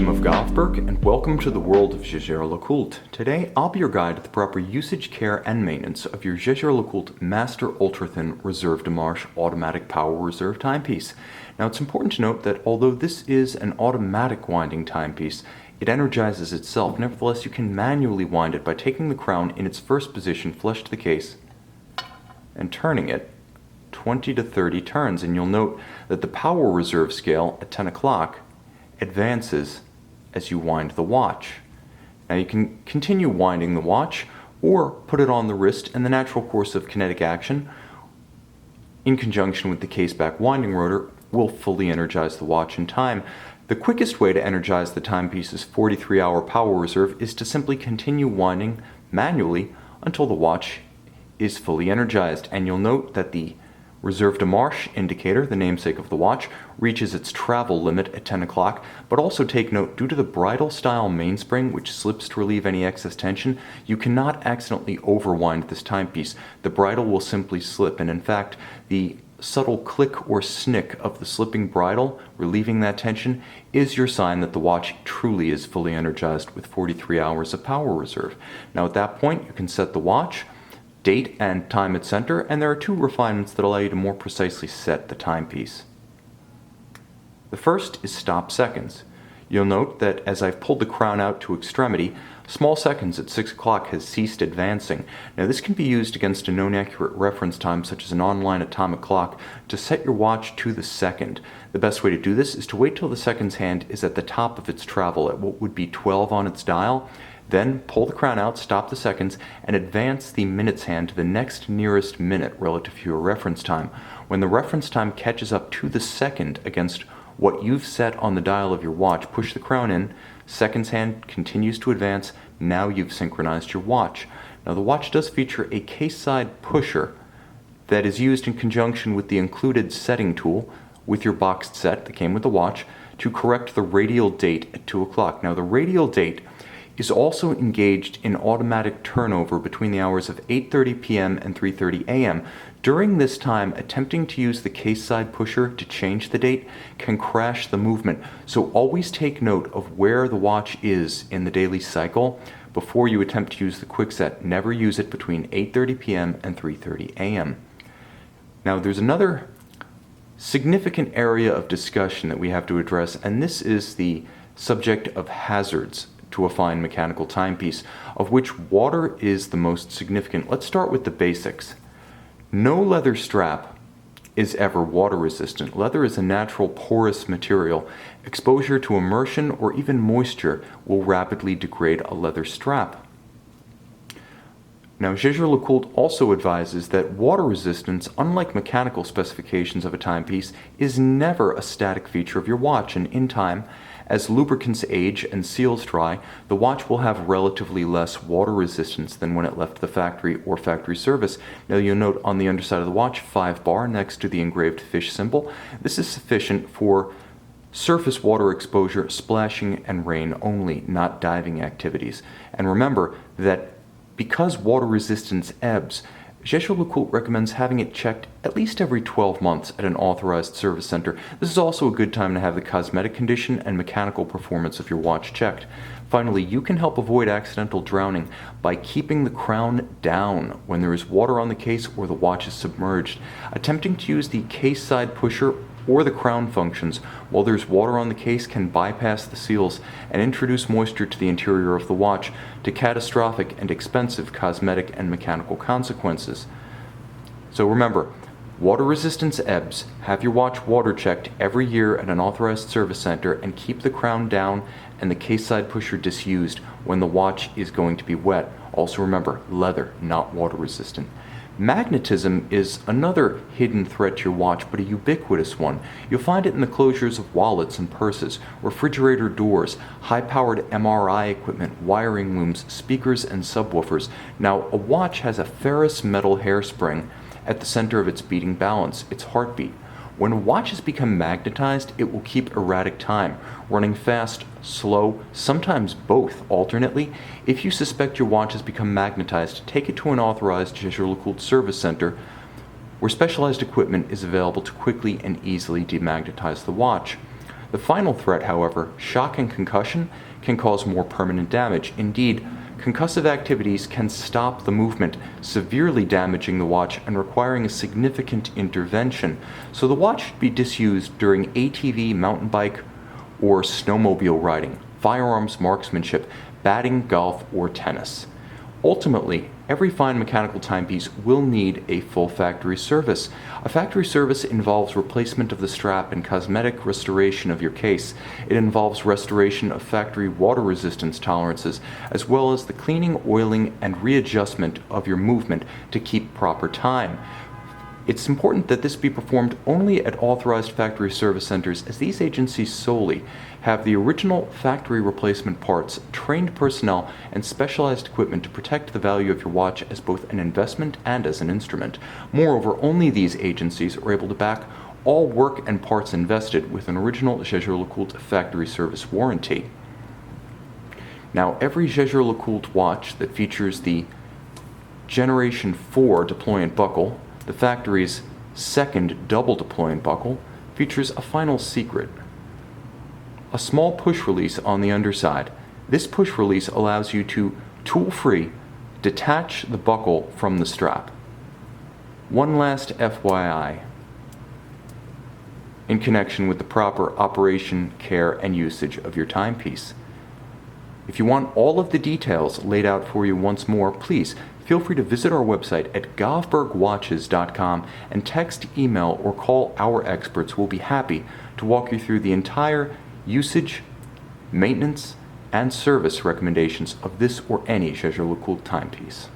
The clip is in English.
Magnetism of Govberg, and welcome to the world of Jaeger-LeCoultre. Today, I'll be your guide to the proper usage, care, and maintenance of your Jaeger-LeCoultre Master Ultra-Thin Reserve de Marche Automatic Power Reserve Timepiece. Now, it's important to note that although this is an automatic winding timepiece, it energizes itself. Nevertheless, you can manually wind it by taking the crown in its first position flush to the case and turning it 20 to 30 turns, and you'll note that the power reserve scale at 10 o'clock advances as you wind the watch. Now you can continue winding the watch or put it on the wrist, and the natural course of kinetic action in conjunction with the case back winding rotor will fully energize the watch in time. The quickest way to energize the timepiece's 43-hour power reserve is to simply continue winding manually until the watch is fully energized, and you'll note that the Reserve de Marche indicator, the namesake of the watch, reaches its travel limit at 10 o'clock, but also take note, due to the bridal-style mainspring, which slips to relieve any excess tension, you cannot accidentally overwind this timepiece. The bridle will simply slip, and in fact, the subtle click or snick of the slipping bridle, relieving that tension, is your sign that the watch truly is fully energized with 43 hours of power reserve. Now at that point, you can set the watch, date and time at center, and there are two refinements that allow you to more precisely set the timepiece. The first is stop seconds. You'll note that as I've pulled the crown out to extremity, small seconds at 6 o'clock has ceased advancing. Now this can be used against a known accurate reference time, such as an online atomic clock, to set your watch to the second. The best way to do this is to wait till the seconds hand is at the top of its travel at what would be 12 on its dial. Then pull the crown out, stop the seconds, and advance the minutes hand to the next nearest minute relative to your reference time. When the reference time catches up to the second against what you've set on the dial of your watch, push the crown in, seconds hand continues to advance, now you've synchronized your watch. Now the watch does feature a case side pusher that is used in conjunction with the included setting tool with your boxed set that came with the watch to correct the radial date at 2 o'clock. Now the radial date is also engaged in automatic turnover between the hours of 8:30 p.m. and 3:30 a.m. During this time, attempting to use the case side pusher to change the date can crash the movement, so always take note of where the watch is in the daily cycle before you attempt to use the quick set. Never use it between 8:30 p.m. and 3:30 a.m. Now there's another significant area of discussion that we have to address, and this is the subject of hazards to a fine mechanical timepiece, of which water is the most significant. Let's start with the basics. No leather strap is ever water resistant. Leather is a natural porous material. Exposure to immersion or even moisture will rapidly degrade a leather strap. Now, Jaeger-LeCoultre also advises that water resistance, unlike mechanical specifications of a timepiece, is never a static feature of your watch, and in time, as lubricants age and seals dry, the watch will have relatively less water resistance than when it left the factory or factory service. Now you'll note on the underside of the watch, 5 bar next to the engraved fish symbol. This is sufficient for surface water exposure, splashing, and rain only, not diving activities. And remember that because water resistance ebbs, Jaeger-LeCoultre recommends having it checked at least every 12 months at an authorized service center. This is also a good time to have the cosmetic condition and mechanical performance of your watch checked. Finally, you can help avoid accidental drowning by keeping the crown down when there is water on the case or the watch is submerged. Attempting to use the case side pusher or the crown functions while there's water on the case can bypass the seals and introduce moisture to the interior of the watch, to catastrophic and expensive cosmetic and mechanical consequences. So remember, water resistance ebbs. Have your watch water checked every year at an authorized service center, and keep the crown down and the case side pusher disused when the watch is going to be wet. Also remember, leather, not water resistant. Magnetism is another hidden threat to your watch, but a ubiquitous one. You'll find it in the closures of wallets and purses, refrigerator doors, high-powered MRI equipment, wiring looms, speakers, and subwoofers. Now, a watch has a ferrous metal hairspring at the center of its beating balance, its heartbeat. When a watch has become magnetized, it will keep erratic time, running fast, slow, sometimes both alternately. If you suspect your watch has become magnetized, take it to an authorized Jaeger-LeCoultre service center where specialized equipment is available to quickly and easily demagnetize the watch. The final threat, however, shock and concussion, can cause more permanent damage. Indeed, concussive activities can stop the movement, severely damaging the watch and requiring a significant intervention. So the watch should be disused during ATV, mountain bike, or snowmobile riding, firearms marksmanship, batting, golf, or tennis. Ultimately, every fine mechanical timepiece will need a full factory service. A factory service involves replacement of the strap and cosmetic restoration of your case. It involves restoration of factory water resistance tolerances, as well as the cleaning, oiling, and readjustment of your movement to keep proper time. It's important that this be performed only at authorized factory service centers, as these agencies solely have the original factory replacement parts, trained personnel, and specialized equipment to protect the value of your watch as both an investment and as an instrument. Moreover, only these agencies are able to back all work and parts invested with an original Jaeger-LeCoultre factory service warranty. Now, every Jaeger-LeCoultre watch that features the Generation 4 deployant buckle, the factory's second double deployant buckle, features a final secret: a small push release on the underside. This push release allows you to, tool-free, detach the buckle from the strap. One last FYI in connection with the proper operation, care, and usage of your timepiece. If you want all of the details laid out for you once more, please feel free to visit our website at govbergwatches.com and text, email, or call our experts. We'll be happy to walk you through the entire usage, maintenance, and service recommendations of this or any Jaeger-LeCoultre timepiece.